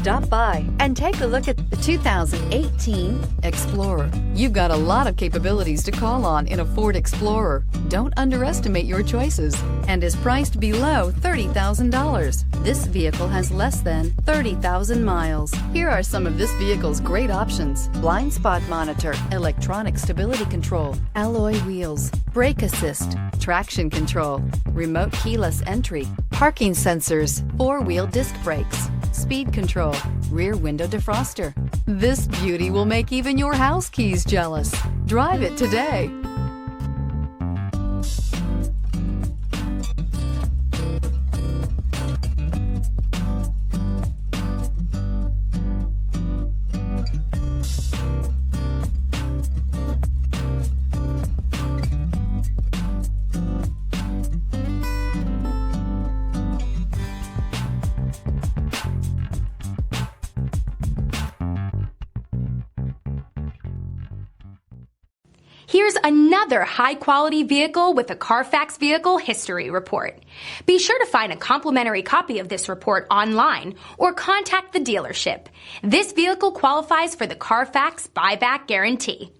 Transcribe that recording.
Stop by and take a look at the 2018 Explorer. You've got a lot of capabilities to call on in a Ford Explorer. Don't underestimate your choices, and is priced below $30,000. This vehicle has less than 30,000 miles. Here are some of this vehicle's great options: blind spot monitor, electronic stability control, alloy wheels, brake assist, traction control, remote keyless entry, parking sensors, four-wheel disc brakes, speed control, rear window defroster. This beauty will make even your house keys jealous. Drive it today. Here's another high-quality vehicle with a Carfax Vehicle History Report. Be sure to find a complimentary copy of this report online or contact the dealership. This vehicle qualifies for the Carfax Buyback Guarantee.